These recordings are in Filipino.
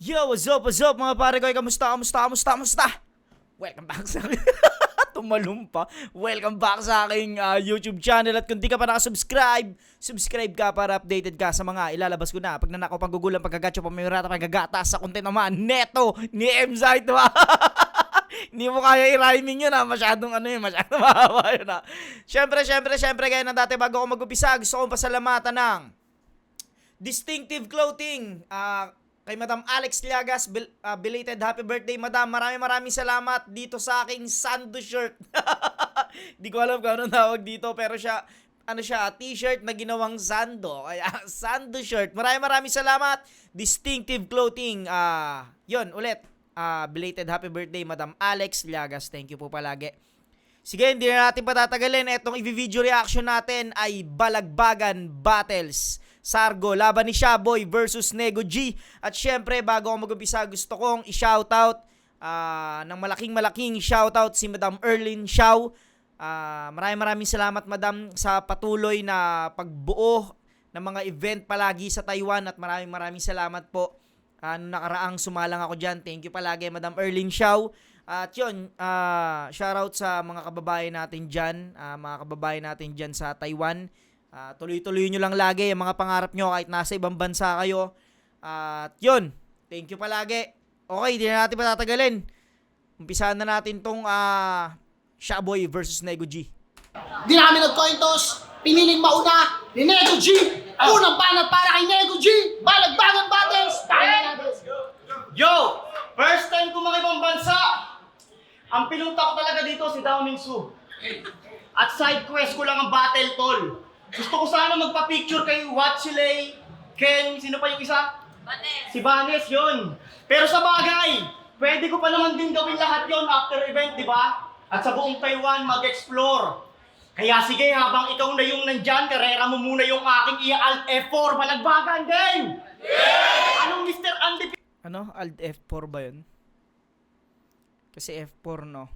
Yo, what's up mga pare ko? Kamusta? Welcome back sa akin. Tumalumpa. Welcome back sa aking YouTube channel. At kung di ka pa nakasubscribe, subscribe ka para updated ka sa mga ilalabas ko na. Pag nanakaw, panggugulang, pagkagatso, pamimirata, pagkagata sa content naman. Neto ni M-Site, diba? Hindi mo kaya i-rhyming yun masyadong masyadong mahaba yun Syempre, gaya ng dati bago ako mag-upisa, gusto kong pasalamatan ng Distinctive Clothing, kay Madam Alex Liagas, belated happy birthday, Madam. Maraming salamat dito sa aking sando shirt. Di ko alam kung anong tawag dito, pero siya, t-shirt na ginawang sando. Kaya, sando shirt. Maraming salamat. Distinctive Clothing. Yun, ulit. Belated happy birthday, Madam Alex Liagas. Thank you po palagi. Sige, hindi na natin patatagalin. Etong i-video reaction natin ay Balagbagan Battles. Sargo, laban ni Shaboy versus Nego G. At syempre, bago ako mag-umpisa, gusto kong i-shoutout ng malaking shoutout si Madam Erlyn Xiao. Maraming salamat, Madam, sa patuloy na pagbuo ng mga event palagi sa Taiwan. At maraming salamat po. Nakaraang sumalang ako dyan. Thank you palagi, Madam Erlyn Xiao. At yun, shoutout sa mga kababayan natin dyan, sa Taiwan. Tuloy-tuloy nyo lang lagi yung mga pangarap nyo kahit nasa ibang bansa kayo. At yun, thank you palagi. Okay, di na natin patatagalin. Umpisahan na natin tong Shaboy versus Nego G. Di namin nag-coin toss, piniling mauna ni Nego G. Unang banat para kay Nego G. Balagbagan Battles. Yo! First time ko mga ibang bansa. Ang pinunta ko talaga dito si Downing Su. At side quest ko lang ang Battle Toll. Gusto ko sana magpa-picture kay Watchilay, Ken, sino pa yung isa? Banes. Si Banes, yun. Pero sa bagay, pwede ko pa naman din gawin lahat yon after event, di ba? At sa buong Taiwan, mag-explore. Kaya sige, habang ikaw na yung nandyan, karera mo muna yung aking Alt F4, balagbagan din! Yeah! Anong Mr. Undefeated? Alt F4 ba yun? Kasi F4, no?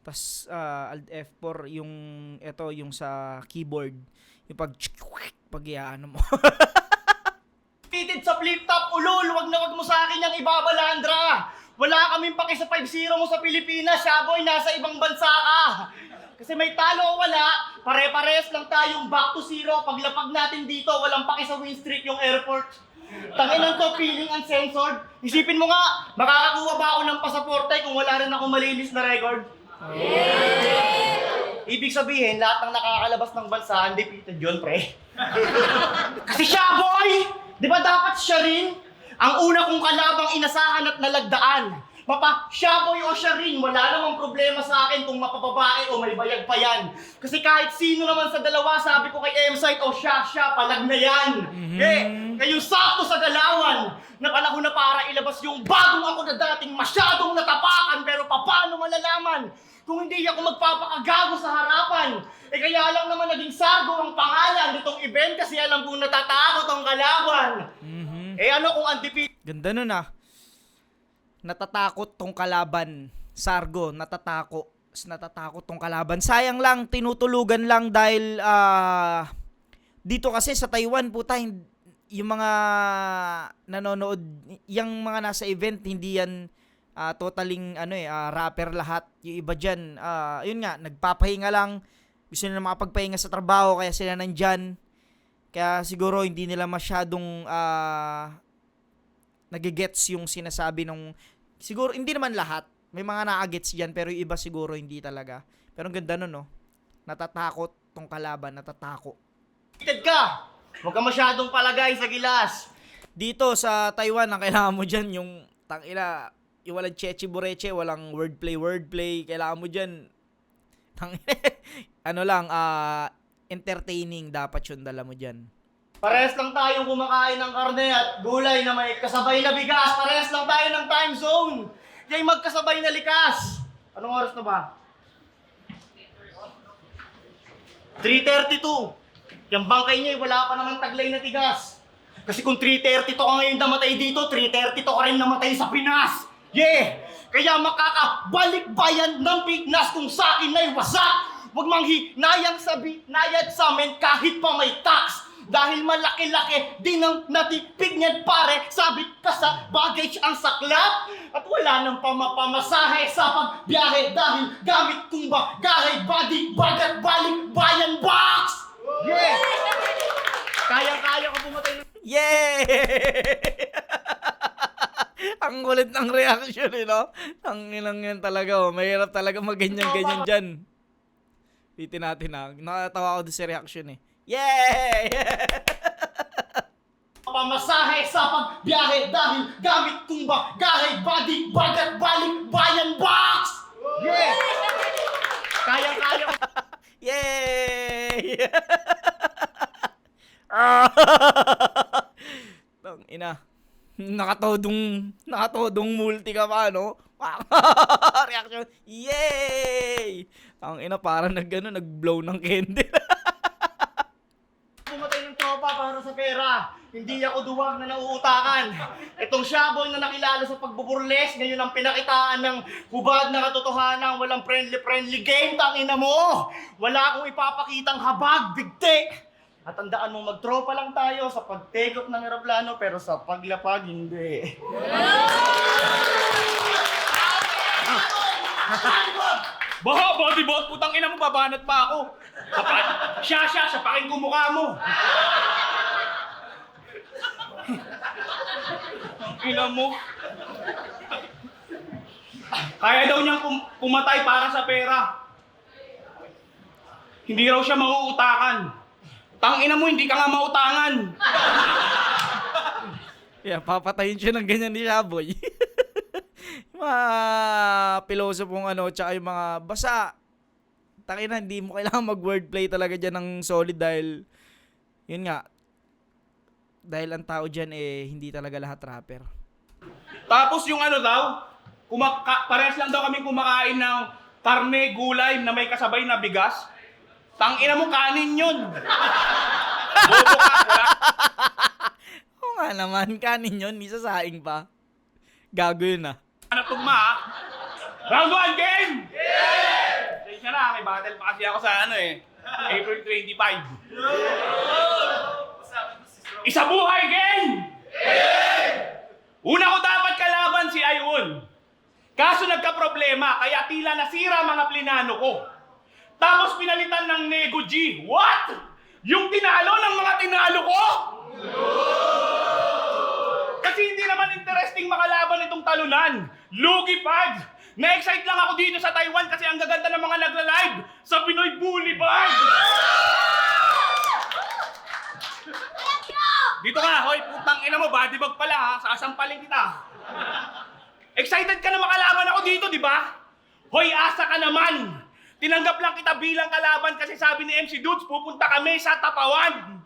Tapos Alt F4 yung sa keyboard, yung pag ano mo. Sa flip top, ulol, wag mo sa akin yung ibabalandra. Wala kaming paki sa 5-0 mo sa Pilipinas, Shaboy, nasa ibang bansa ka. Kasi may talo o wala, pare-pares lang tayong back to zero. Paglapag natin dito, walang paki sa win streak yung airport. Tanginan to, feeling uncensored. Isipin mo nga, makakakuha ba ako ng pasaporte kung wala rin ako malinis na record? Ibig sabihin, lahat ng nakakalabas ng bansa, undefeated yun, pre. Kasi siya, boy! Di ba dapat siya rin? Ang una kong kalabang inasahan at nalagdaan. Siya, boy o siya rin, wala namang problema sa akin kung mapababae o may bayag pa yan. Kasi kahit sino naman sa dalawa, sabi ko kay M-Site, siya, palag na yan. Kayong sakto sa galawan na panahon na para ilabas yung bagong ako na dating masyadong natapakan, pero paano malalaman kung hindi ako magpapakagago sa harapan? Kaya lang naman naging Sargo ang pangalan nitong event kasi alam kong natatakot ang kalaban. Ano kung undefeated? Ganda nun Natatakot tong kalaban. Sargo, natatakot tong kalaban. Sayang lang, tinutulugan lang dahil dito kasi sa Taiwan puta, yung mga nanonood, yung mga nasa event, hindi yan totaling rapper lahat. Yung iba dyan, yun nga, nagpapahinga lang, gusto nila makapagpahinga sa trabaho, kaya sila nandyan. Kaya siguro hindi nila masyadong nagigets yung sinasabi nung, siguro hindi naman lahat, may mga nakagets dyan, pero yung iba siguro hindi talaga. Pero ang ganda nun, no? Natatakot tong kalaban, natatakot. Ka! Huwag ka masyadong palagay sa gilas. Dito sa Taiwan, ang kailangan mo dyan, yung yung walang cheche bureche, walang wordplay, kailangan mo dyan, entertaining dapat yung dala mo dyan. Parehas lang tayong kumakain ng karne at gulay na may kasabay na bigas. Parehas lang tayo ng time zone. Kaya magkasabay na likas. Anong oras na ba? 3:32. Yung bangkay niya, wala pa naman taglay na tigas. Kasi kung 3:32 ka ngayon namatay dito, 3:32 ka rin namatay sa Pinas. Yeah! Kaya makakabalik-bayan ng Pinas kung sa akin na'y wasak. Huwag manghinayang nayad sa amin kahit pa may tax. Dahil malaki-laki din ang natipid niyan pare. Sabit ka sa baggage ang saklap. At wala nang pamasahe sa pagbiyahe. Dahil gamit kong bagahe, body bag at balik bayan box! Yeah! Kayang-kaya ko pumatay ng... Yay! Ang kulit ng reaction no? Ang ilang yan talaga oh. Mahirap talaga mag-ganyan-ganyan dyan. Titin natin nakatawa ako doon sa reaction eh. Yay! Pamasahe sa pagbiyahe dahil gamit kong bagahe, body bag at balik bayan box! Yeah! Kayang-kaya ko... Yay! Tang ina. Nakatodong multi ka pa, no? Reaction. Yay! Tang ina, parang nag-blow ng candle. Pumatay ng tropa para sa pera. Hindi ako duwag na nauutakan. Itong shaboy na nakilala sa pagbuburles, ngayon ang pinakitaan ng hubad na katotohanan, walang friendly game, tangina mo! Wala akong ipapakitang habag, bigti! At tandaan mo, magtropa lang tayo sa pag-take off ng aeroplano, pero sa paglapag, hindi. Baha, bodyboat, putang ina mo, babanat pa ako. Siya, sapakin ko mukha mo. Ang ina mo. Kaya daw niyang pumatay para sa pera. Hindi raw siya mauutakan. Tangina mo, hindi ka nga mautangan. Yeah, papatayin siya ng ganyan ni Shaboy. Mga pilosopong tsaka yung mga basa. Tangina, hindi mo kailangan mag-wordplay talaga dyan ng solid dahil, yun nga, dahil ang tao dyan hindi talaga lahat rapper. Tapos yung daw, parehas lang daw kami kumakain ng karne, gulay na may kasabay na bigas. Tangina mo, kanin yun. Bobo ka, wala. Oo nga naman, kanin yun, isa saing pa. Gago yun Ano tugma, ha? Round 1, game! Yeah! Sensya na, may battle pa kasi ako sa April 25. Isa buhay, game! Yeah! Una ko dapat kalaban si Ayun. Kaso nagka-problema, kaya tila nasira mga plinano ko. Tapos pinalitan ng Nego G. What? Yung tinalo ng mga tinalo ko? Kasi hindi naman interesting makalaban itong talunan. Lugi pad. Na-excite lang ako dito sa Taiwan kasi ang gaganda ng mga nagla-live sa Pinoy Boulevard. Dito ka, hoy, putang ina mo, bodybag pala ha, sasampalin kita. Excited ka na makalaban ako dito, di ba? Hoy, asa ka naman. Tinanggap lang kita bilang kalaban kasi sabi ni MC Dudes, pupunta kami sa Tapawan.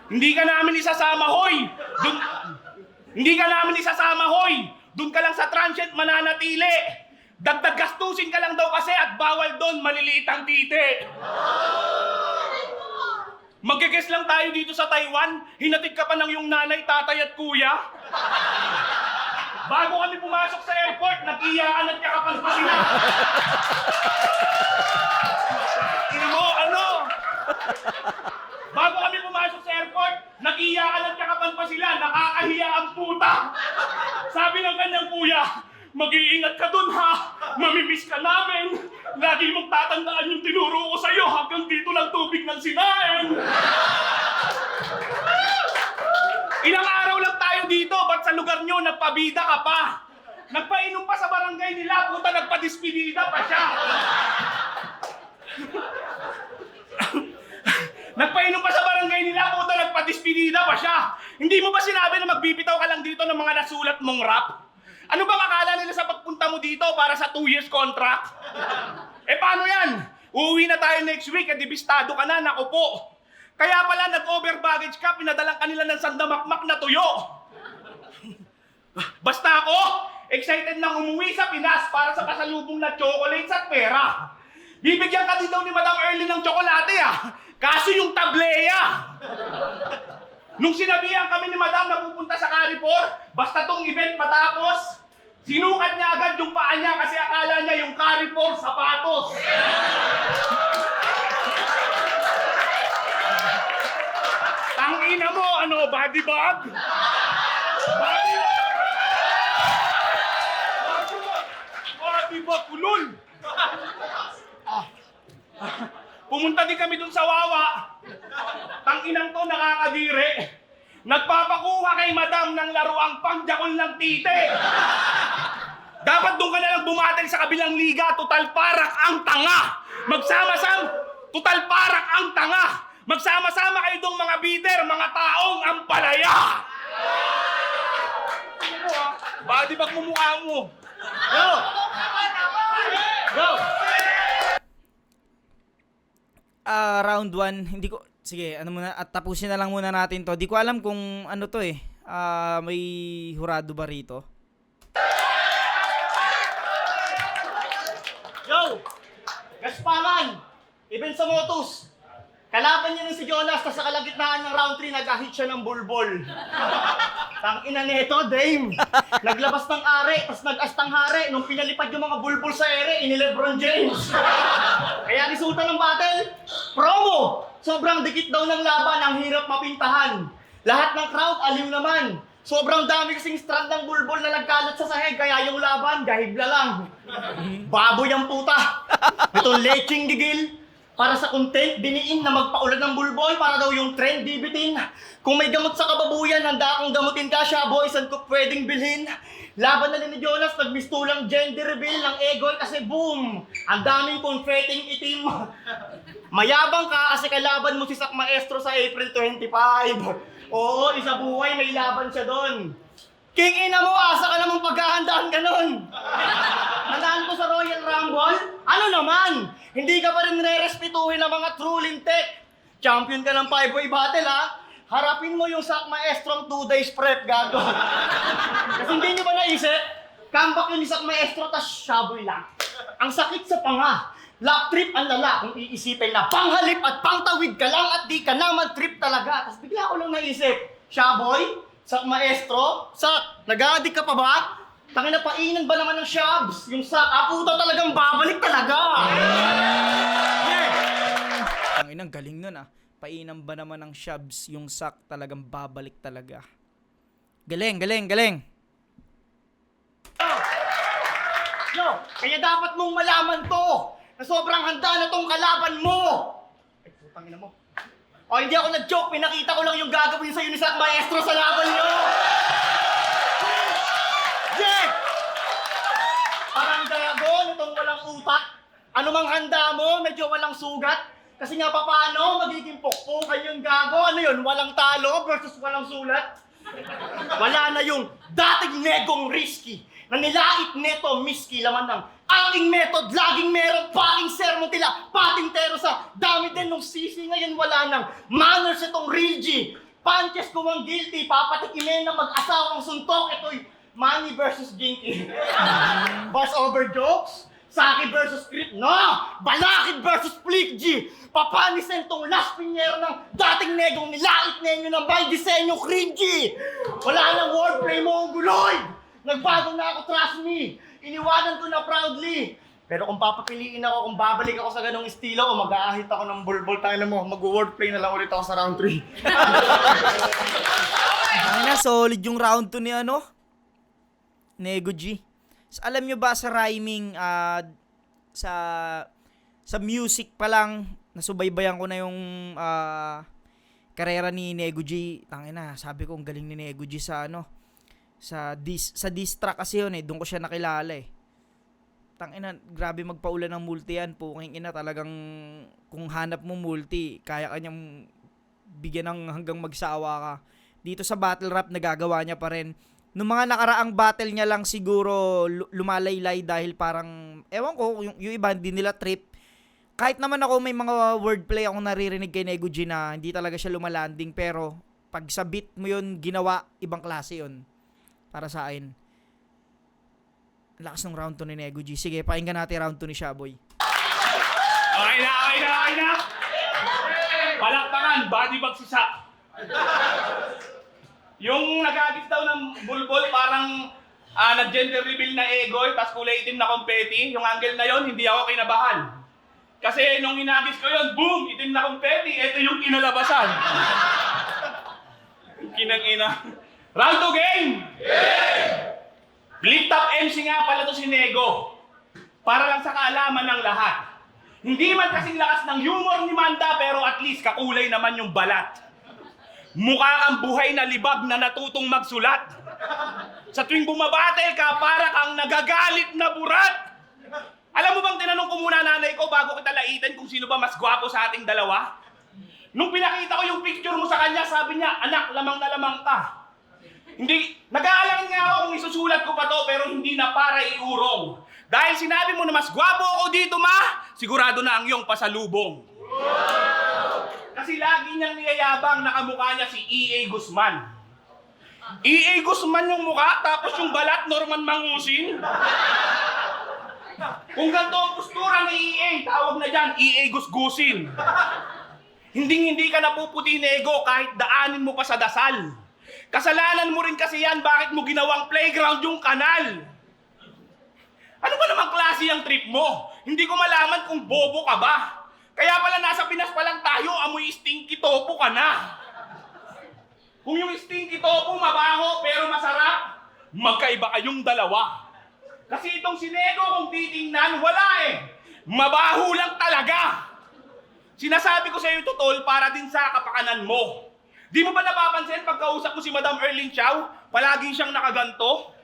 Hindi ka namin isasama, hoy! Hindi ka namin isasama, hoy! Doon ka lang sa transient mananatili. Dagdag gastusin ka lang daw kasi at bawal doon, maliliit ang titi. Mag-guess lang tayo dito sa Taiwan, hinatid ka pa ng yung nanay, tatay at kuya. Bago kami pumasok sa airport, nag-iyaan at yakapan pa sila. Ina mo, Bago kami pumasok sa airport, nag-iyaan at yakapan pa sila, nakakahiya ang puta. Sabi ng kanyang kuya, mag-iingat ka dun ha, mamimiss ka namin. Lagi mong tatandaan yung tinuro ko sa'yo, hanggang dito lang tubig ng sinain. Ilang araw lang tayo dito, ba't sa lugar nyo nagpabida ka pa? Nagpainom pa sa barangay nila, puta nagpadispedida pa siya. Nagpainom pa sa barangay nila, puta nagpadispedida pa siya. Hindi mo ba sinabi na magbibitaw ka lang dito ng mga nasulat mong rap? Ano bang akala nila sa pagpunta mo dito para sa 2 years contract? Paano yan? Uuwi na tayo next week, bistado ka na, naku po. Kaya pala nag-over baggage ka, pinadalang kanila ng sandamakmak na tuyo. Basta ako, excited nang umuwi sa Pinas para sa pasalubong na chocolates at pera. Bibigyan ka din daw ni Madam Early ng tsokolate kaso yung tableya. Nung sinabihan kami ni Madam na pupunta sa Carrefour, basta tong event matapos, Sinukat niya agad yung paa niya kasi akala niya yung Carrefour sapatos. Tangina mo, ano, body bag? Body bag! Body bag, ulol! Pumunta din kami dun sa Wawa. Tanginang to, nakakadiri. Nagpapakuha kay madam ng laruang pangjakol ng tite. Dapat doon ka na lang bumatel sa kabilang liga. Total parak ang tanga. Total parak ang tanga. Magsama-sama kayo dong mga bider, mga taong ampalaya. Ano body bag mo mukha mo. Yo! Go! Round 1, hindi ko, sige, ano muna, at tapusin na lang muna natin to. Di ko alam kung ano to eh. May hurado ba rito? Yo! Gaspaman! Even sa Motus! Kalaban niya ng si Jonas, tas sa kalagitnaan ng round 3, nag-hit siya ng bulbol. Tangina nito, Dame! Naglabas ng are, tas nag-astang hare. Nung pinalipad yung mga bulbol sa ere, ini LeBron James. Kaya resulta ng battle, promo! Sobrang dikit daw ng laban, ang hirap mapintahan. Lahat ng crowd, aliw naman. Sobrang dami kasing strand ng bulbol na nagkalat sa sahig, kaya yung laban, gahigla lang. Baboy ang puta. Itong leching gigil. Para sa content, diniin na magpaulan ng bulbol para daw yung trend bibitin. Kung may gamot sa kababuyan, handa akong gamutin ka siya, boys, saan ko pwedeng bilhin? Laban na ni Jonas, nagmistulang gender reveal ng Egoy kasi boom! Ang daming confetting itim. Mayabang ka kasi kalaban mo si Sak Maestro sa April 25. Oo, isa buhay, may laban siya doon. King ina mo, asa ka namang paghahandaan ka nun. Handaan ko sa Royal Rumble? Ano naman? Hindi ka pa rin re-respetuhin ng mga true lintek. Champion ka ng 5-way battle ha? Harapin mo yung Sak Maestro 2 days prep, gago. Kasi hindi nyo ba naisip? Comeback yun ni Sak Maestro, tas shaboy lang. Ang sakit sa panga. Lap trip ang lala kung iisipin na panghalip at pangtawid ka lang at di ka naman trip talaga. Tas bigla ko lang naisip, shaboy? Sak Maestro? Sak, nag-a-addict ka pa ba? Tangina, painan ba naman ng shabs? Yung Sak, puta talagang babalik talaga! Ang inang galing nun ah. Painan ba naman ng shabs yung Sak talagang babalik talaga. Galing, galing, galing. Yo, kaya dapat mong malaman to na sobrang handa na tong kalaban mo! Ay, putang ina mo. O, hindi ako nag-joke, pinakita ko lang yung gagawin sa'yo ni Sak Maestro sa laban nyo! Yeah! Parang dragon, itong walang utak. Ano mang handa mo, medyo walang sugat. Kasi nga paano, magiging pokpokan yung gago. Ano yun, walang talo versus walang sulat? Wala na yung dating negong risky na nilait neto miski laman ng aking method, laging meron paking sermon tila, patintero sa dami din nung sisi, ngayon wala nang manners itong real G. Punches ko ang guilty, papatikimin na mag-asawang suntok, ito'y money versus Jinky. Bars over jokes? Saki versus script? No! Balakid versus Flick G! Papanisen tong last pinyero ng dating negong nilait ninyo ng by disenyo cringy! Wala nang wordplay mo ang guloy! Nagbago na ako, trust me! Iniwanan ko na proudly! Pero kung papapiliin ako, kung babalik ako sa ganong estilo, o mag-aahit ako ng bulbol, tayo na mo, mag-wordplay na lang ulit ako sa round 3. Ay na, solid yung round 2 ni ano? Nego G. Alam nyo ba sa rhyming, sa music pa lang, nasubaybayan ko na yung karera ni Nego G. Tangina, sabi ko ang galing ni Nego G sa ano, sa diss track kasi yun eh, doon ko siya nakilala eh. Tangina, grabe magpaulan ng multi yan, puking ina, talagang kung hanap mo multi, kaya kanyang bigyan ng hanggang magsawa ka. Dito sa battle rap, nagagawa niya pa rin. Nung mga nakaraang battle niya lang siguro lumalaylay dahil parang, ewan ko, yung iba hindi nila trip. Kahit naman ako may mga wordplay akong naririnig kay Nego G na hindi talaga siya lumalanding, pero pag sa beat mo yun ginawa, ibang klase yun. Para sa akin. Lakas ng round 2 ni Nego G. Sige, pakinggan natin round 2 ni Shaboy. Okay na! Palakpakan, body bag si Sak. Yung nag-agis daw ng bulbol, parang Nag-gender reveal na Egoy, tas kulay itim na confetti. Yung angle na yon, hindi ako kinabahan. Kasi nung inagis ko yon, boom! Itim na confetti. Ito yung kinalabasan. Kinang-ina. Round 2 game! Flip top MC nga pala to si Nego. Para lang sa kaalaman ng lahat. Hindi man kasing lakas ng humor ni Manda, pero at least kakulay naman yung balat. Mukha kang buhay na libag na natutong magsulat. Sa tuwing bumabate ka, para kang nagagalit na burat. Alam mo bang tinanong ko muna nanay ko bago kita laitin kung sino ba mas gwapo sa ating dalawa? Nung pinakita ko yung picture mo sa kanya, sabi niya, anak, lamang na lamang ka. Hindi, nag-aalangin nga ako kung isusulat ko pa to, pero hindi na para iurong. Dahil sinabi mo na mas gwapo ako dito, ma, sigurado na ang iyong pasalubong. Kasi lagi niyang niyayabang na kamukha niya si E.A. Guzman. E.A. Guzman yung mukha, tapos yung balat, Norman Mangusin. Kung ganito ang postura ni E.A., tawag na dyan, E.A. Gusgusin. Hindi ka napuputi, Nego, kahit daanin mo pa sa dasal. Kasalanan mo rin kasi yan, bakit mo ginawang playground yung kanal? Ano ba namang klase ang trip mo? Hindi ko malaman kung bobo ka ba. Kaya pala nasa Pinas pa lang tayo, amoy stinky tofu ka na. Kung yung stinky tofu mabaho pero masarap, magkaiba kayong dalawa. Kasi itong si Nego kung titingnan, wala eh. Mabaho lang talaga. Sinasabi ko sa iyo ito, tol, para din sa kapakanan mo. Di mo ba napapansin pagkausap mo si Madam Erling Chow, palagi siyang nakaganto?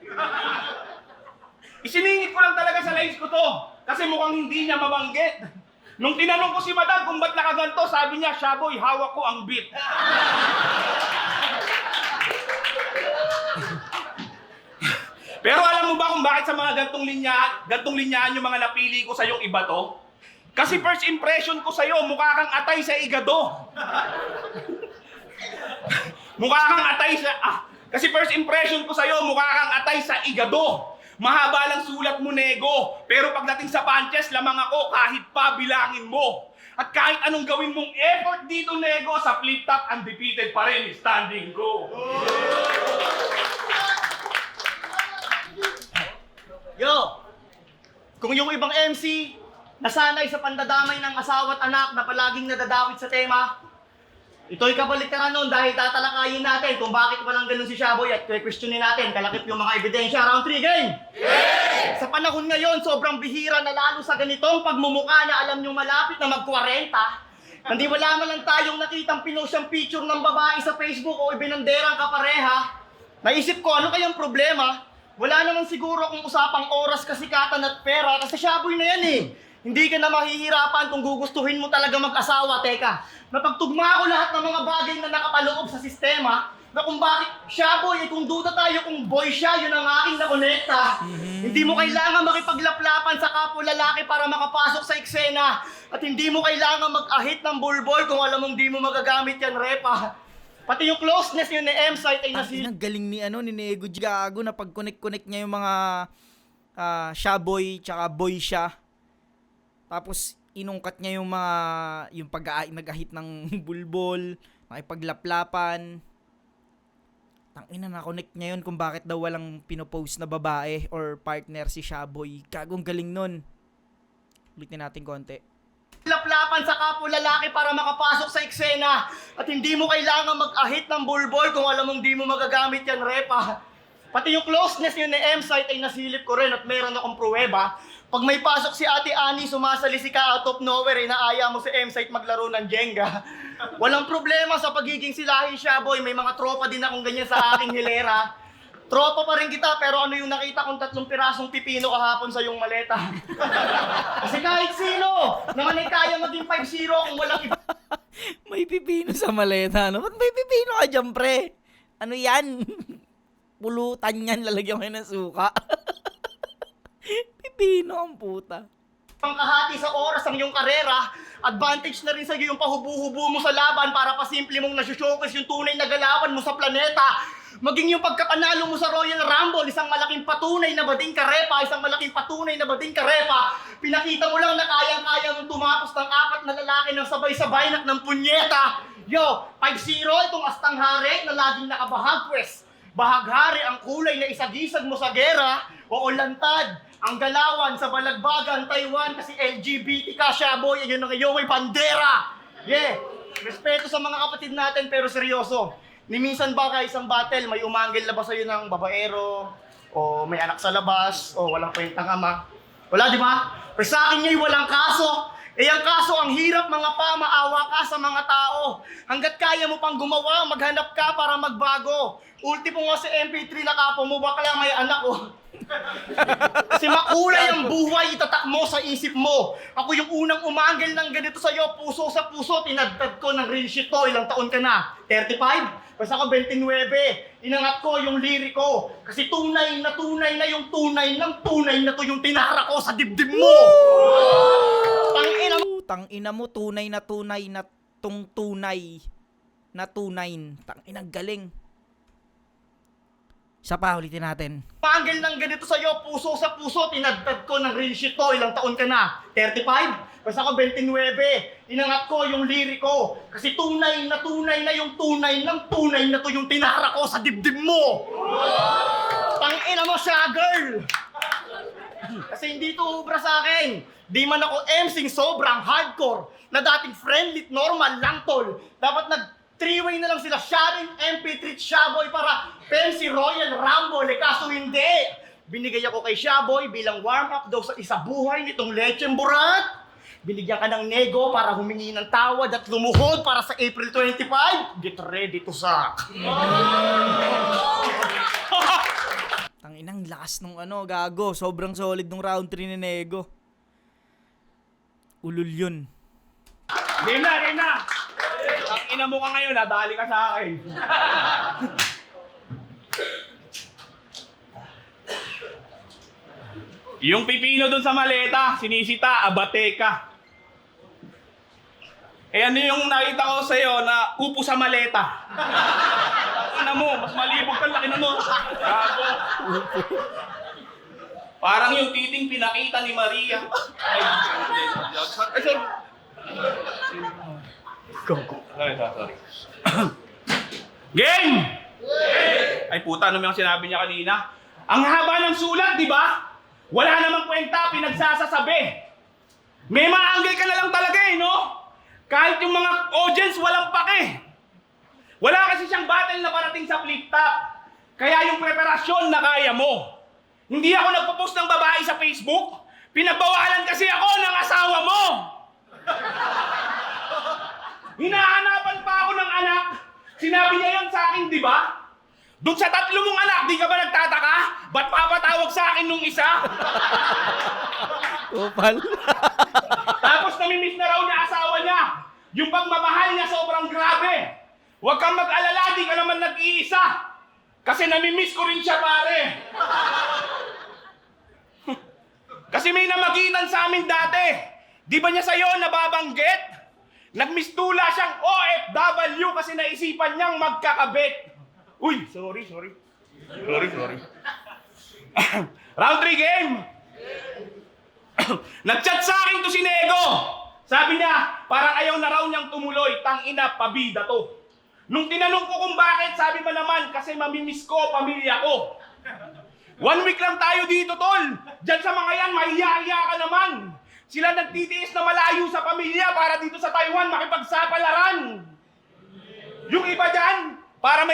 Isiningit ko lang talaga sa lines ko to, kasi mukhang hindi niya mabanggit. Nung tinanong ko si Madam kung ba't nakaganto, sabi niya, Shaboy, hawak ko ang beat. Pero alam mo ba kung bakit sa mga gantong linyahan yung mga napili ko sa yung iba to? Kasi first impression ko sa'yo, mukha kang atay sa igado. Kasi first impression ko sa'yo, mukha kang atay sa igado. Mahaba lang sulat mo, Nego. Pero pagdating sa punches, lamang ako kahit pa bilangin mo. At kahit anong gawin mong effort dito, Nego, sa flip top, undefeated pa rin standing ko. Yo! Kung yung ibang MC, nasanay sa pandadamay ng asawa at anak na palaging nadadawit sa tema, ito'y kabaliktaran nun dahil tatalakayin natin kung bakit walang ganun si Shaboy at questionin natin kalakip yung mga ebidensya. Round 3 game! Yay! Sa panahon ngayon, sobrang bihira na lalo sa ganitong pagmumukha na alam nyo malapit na mag-40. Hindi wala man lang tayong nakitang pinost yung picture ng babae sa Facebook o ibinanderang kapareha. Naisip ko, ano kayang problema? Wala naman siguro kung usapang oras, kasikatan at pera kasi Shaboy na yan eh. Hindi ka na mahihirapan kung gugustuhin mo talaga mag-asawa. Teka, napagtugma ko lahat ng mga bagay na nakapaloob sa sistema na kung bakit Shaboy, kung duda tayo kung boy siya, yun ang aking nakonekta. Hindi mo kailangan makipaglaplapan sa kapwa lalaki para makapasok sa eksena. At hindi mo kailangan mag-ahit ng bulbol kung alam mong di mo magagamit yan, repa. Pati yung closeness yun ni M-Site ay Ang galing ni Nego Gago na pag-connect niya yung mga Shaboy tsaka boy siya. Tapos inungkat niya yung mga yung nag-ahit ng bulbol, makipaglaplapan. Tangina na connect niya yun kung bakit daw walang pinopost na babae or partner si Shaboy. Gagong galing nun. Ulitin natin konti. laplapan sa kapwa lalaki para makapasok sa eksena. At hindi mo kailangan mag-ahit ng bulbol kung alam mong di mo magagamit yan, repa. Pati yung closeness yun ni M-Site ay nasilip ko rin at meron akong pruweba. Pag may pasok si Ate Annie, sumasalisi ka out of nowhere, inaaya mo si M-Site maglaro ng Jenga. Walang problema sa pagiging silahi siya, boy. May mga tropa din akong ganyan sa aking hilera. Tropa pa rin kita, pero ano yung nakita kong 3 pirasong pipino kahapon sa yung maleta? Kasi kahit sino, naman ay kaya maging 5-0 kung walang iba. May pipino sa maleta, no? Ba't may pipino ka dyan, pre? Ano yan? Pulutan yan, lalagyan ko ng suka. Pipino ang puta. Pangkahati sa oras ng iyong karera, advantage na rin sa iyo yung pahubu-hubu mo sa laban para pasimple mong nasushowcase yung tunay na galawan mo sa planeta. Maging yung pagkapanalo mo sa Royal Rumble, isang malaking patunay na bading karepa, isang malaking patunay na bading karepa. Pinakita mo lang na kayang-kaya mong tumapos ng 4 na lalaki ng sabay-sabay ng punyeta. Yo, 5-0 itong astang hari na laging nakabahag, pwes. Bahaghari ang kulay na isagisag mo sa gera, o lantad ang galawan sa balagbagan Taiwan kasi LGBT ka, Shaboy, ayun ang iyong may bandera. Yeah, respeto sa mga kapatid natin pero seryoso. Ni minsan ba isang battle, may umanggil na ba sa'yo ng babaero, o may anak sa labas, o walang kwentang ama? Wala, di ba? Pero sa akin nga'y walang kaso. Ang kaso, ang hirap mga pa, maawa ka sa mga tao. Hanggat kaya mo pang gumawa, maghanap ka para magbago. Ultimo nga si MP3 na kapo mo, bakla may anak oh. Kasi makulay ang buhay, itatak mo sa isip mo. Ako yung unang umanggil ng ganito sa'yo, puso sa puso, tinagtad ko ng real shit to. Ilang taon ka na? 35? Basta ako 29. Inangat ko yung liriko. Kasi tunay na yung tunay ng tunay na to yung tinara ko sa dibdib mo. Tangina mo. Tangina mo, tunay na tunay na tunay na tunay. Tanginang galing. Isa pa, ulitin natin. Umanggil ng ganito sa'yo, puso sa puso, tinagtad ko ng real shit to. Ilang taon ka na? 35? Basta ako 29. Inangat ko yung liriko. Kasi tunay na yung tunay ng tunay na to yung tinara ko sa dibdib mo. Tangina mo siya, girl. Kasi hindi to ubra sa akin. Di man ako MCing sobrang hardcore na dating friendly, normal lang tol. Dapat three-way na lang sila, Sharin, MP3, Shaboy para Pensi, Royal, Rambo, kaso hindi. Binigay ako kay Shaboy bilang warm-up daw sa isa buhay nitong Lecheng Burat. Binigyan ka ng nego para humingi ng tawad at lumuhod para sa April 25. Get ready to suck. Tanginang lakas nung gago. Sobrang solid nung round 3 ni Nego. Ulul yun. Game na! Ang ina mo ka ngayon, nadali ka sa akin. Yung pipino dun sa maleta, sinisita, abate ka. Ano yung nakita ko sa'yo na upo sa maleta? Ano mo, mas malibog ka, laki na mo. Gago. Parang yung titing pinakita ni Maria. Ay, sorry. Sorry. Game! Ay puta, ano yung sinabi niya kanina? Ang haba ng sulat, di ba? Wala namang kwenta, pinagsasasabi. May mga angle ka na lang talaga no? Kahit yung mga audience walang pake. Wala kasi siyang battle na parating sa flip top. Kaya yung preparasyon na kaya mo. Hindi ako nagpo-post ng babae sa Facebook. Pinagbawalan kasi ako ng asawa mo. Hinahanapan pa ako ng anak. Sinabi niya yan sa akin, di ba? Doon sa 3 mong anak, di ka ba nagtataka? Ba't papatawag sa akin nung isa? Kupal. Tapos namimiss na raw niya asawa niya. Yung pagmamahal niya sobrang grabe. Huwag kang mag-alala, di ka naman nag-iisa. Kasi namimiss ko rin siya, pare. Kasi may namagitan sa amin dati. Di ba niya sa'yo nababanggit? Nagmistula siyang OFW kasi naisipan niyang magkakabit. Uy, sorry. Round 3 game. Nag-chat sa akin to si Nego. Sabi niya, parang ayaw na raw niyang tumuloy. Tangina, pabida to. Nung tinanong ko kung bakit, sabi ba naman, kasi mamimiss ko, pamilya ko. 1 week lang tayo dito, tol. Diyan sa mga yan, mahiya-hiya ka naman. Sila nagtitiis na malayo sa pamilya para dito sa Taiwan makipagsapalaran. Yung iba dyan, para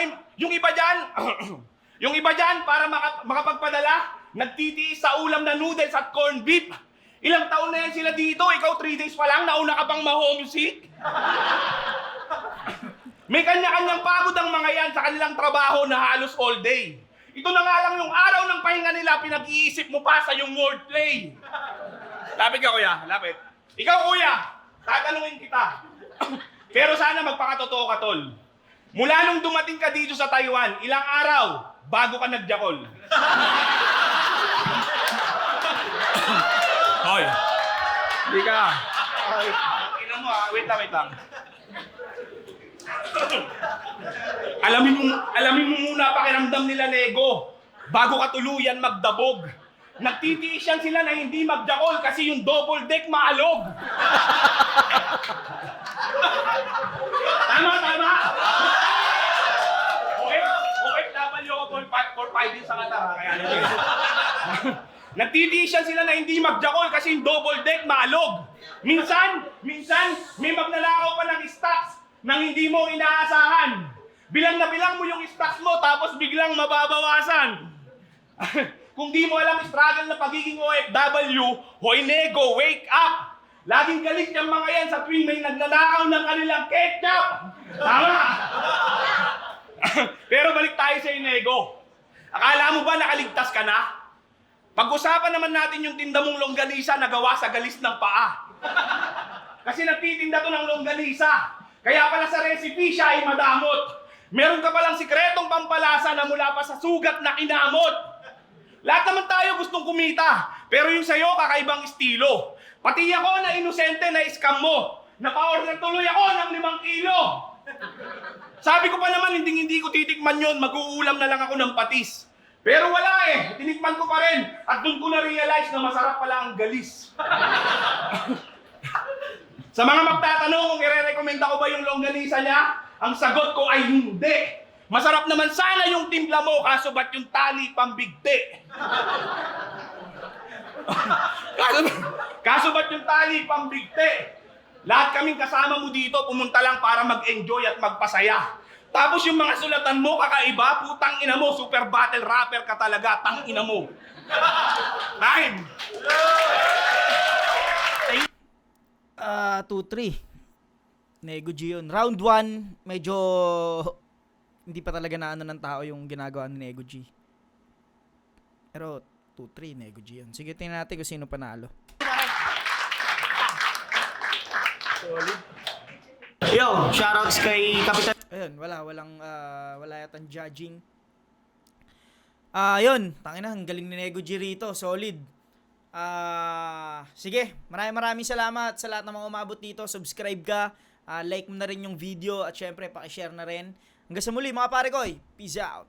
makapagpadala, nagtitiis sa ulam na noodles at corned beef. Ilang taon na yan sila dito, ikaw 3 days pa lang, nauna ka pang ma-homesick. May kanya-kanyang pagod ang mga yan sa kanilang trabaho na halos all day. Ito na nga lang yung araw ng pahinga nila, pinag-iisip mo pa sa yung wordplay. Lapit ka, kuya. Lapit. Ikaw, kuya, tatanungin kita. Pero sana magpakatotoo ka, tol. Mula nung dumating ka dito sa Taiwan, ilang araw bago ka nagjakol? Hoy. Hindi ka. Ina mo wait lang. Alamin mo muna pakiramdam nila, Nego. Bago ka tuluyan magdabog. Nagtitiis yan sila na hindi magjakol kasi yung double deck maalog. Tama. Okay, W ko Nagtitiisan sila na hindi magjakol kasi yung double deck maalog. Minsan, may magnanakaw pa ng stocks nang hindi mo inaasahan. Bilang na bilang mo yung stocks mo tapos biglang mababawasan. Kung di mo alam struggle na pagiging OFW, hoy nego, wake up! Laging galit yung mga yan sa tuwing may nagnanakaw ng kanilang ketchup. Tama! Pero balik tayo sa nego. Akala mo ba nakaligtas ka na? Pag-usapan naman natin yung tinda mong longganisa na gawa sa galis ng paa. Kasi nagtitinda to ng longganisa. Kaya pala sa recipe siya ay madamot. Meron ka palang sikretong pampalasa na mula pa sa sugat na kinamot. Lahat naman tayo gustong kumita. Pero yung sa'yo, kakaibang estilo. Pati ako na inosente na scam mo. Napa-order tuloy ako ng 5 kilo. Sabi ko pa naman, hindi ko titikman yun. Mag-uulam na lang ako ng patis. Pero wala eh, tinikman ko pa rin at doon ko na-realize na masarap pala ang galis. Sa mga magtatanong kung i-recommenda ko ba yung longganisa niya, ang sagot ko ay hindi. Masarap naman sana yung timpla mo, kaso ba't yung tali pambigti? kaso ba't yung tali pambigti? Lahat kaming kasama mo dito, pumunta lang para mag-enjoy at magpasaya. Tapos yung mga sulatan mo, kakaiba, putang ina mo, super battle rapper ka talaga, tang ina mo. Time! 2-3. Nego G yun. Round 1, medyo hindi pa talaga na ano ng tao yung ginagawa ni Nego G. Pero 2-3, Nego G yun. Sige, tingnan natin kung sino panalo. Yo, shoutouts kay Kapitan. Ayun, wala yatang judging. Yun, tangina, ang galing ni Nego G rito, solid. Sige, maraming salamat sa lahat ng mga umabot dito. Subscribe ka, like mo na rin yung video at syempre paki-share na rin. Hanggang sa muli mga pare ko, peace out.